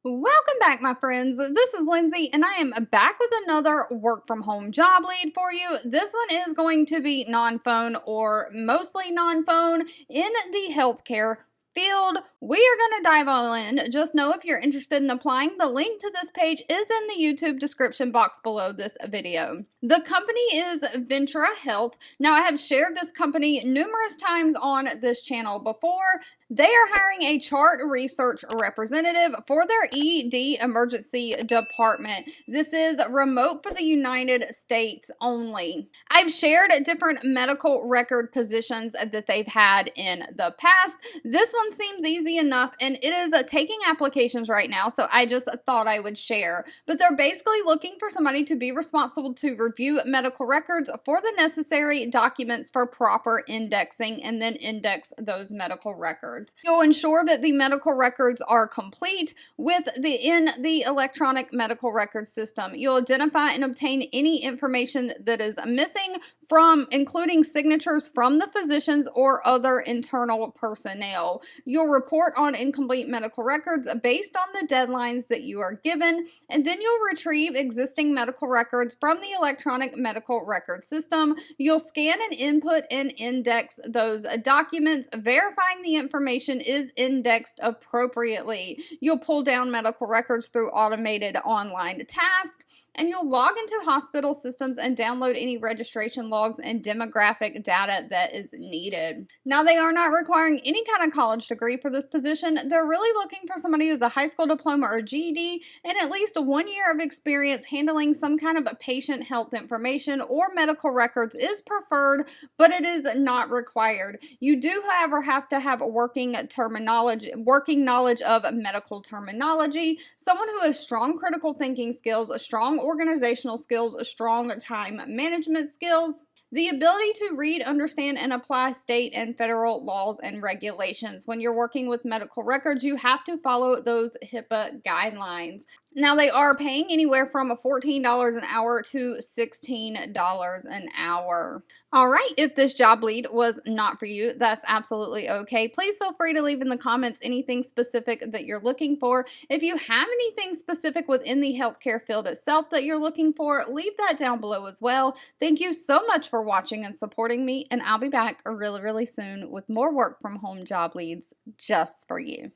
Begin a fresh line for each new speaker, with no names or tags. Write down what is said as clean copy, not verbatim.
Welcome back, my friends. This is Lindsay, and I am back with another work from home job lead for you. This one is going to be non-phone or mostly non-phone in the healthcare field. We are going to dive all in. Just know if you're interested in applying, the link to this page is in the YouTube description box below this video. The company is Ventra Health. Now, I have shared this company numerous times on this channel before. They are hiring a chart research representative for their ED emergency department. This is remote for the United States only. I've shared different medical record positions that they've had in the past. This one seems easy enough, and it is taking applications right now, so I just thought I would share. But they're basically looking for somebody to be responsible to review medical records for the necessary documents for proper indexing and then index those medical records. You'll ensure that the medical records are complete in the electronic medical record system. You'll identify and obtain any information that is missing including signatures from the physicians or other internal personnel. You'll report on incomplete medical records based on the deadlines that you are given, and then you'll retrieve existing medical records from the electronic medical record system. You'll scan and input and index those documents, verifying the information is indexed appropriately. You'll pull down medical records through automated online tasks, and you'll log into hospital systems and download any registration logs and demographic data that is needed. Now, they are not requiring any kind of college degree for this position. They're really looking for somebody who's a high school diploma or GED and at least 1 year of experience handling some kind of a patient health information or medical records is preferred, but it is not required. You do, however, have to have working knowledge of medical terminology, someone who has strong critical thinking skills, a strong organizational skills, strong time management skills, the ability to read, understand, and apply state and federal laws and regulations. When you're working with medical records, you have to follow those HIPAA guidelines. Now, they are paying anywhere from $14 an hour to $16 an hour. All right, if this job lead was not for you, that's absolutely okay. Please feel free to leave in the comments anything specific that you're looking for. If you have anything specific within the healthcare field itself that you're looking for, leave that down below as well. Thank you so much for watching and supporting me, and I'll be back really, really soon with more work from home job leads just for you.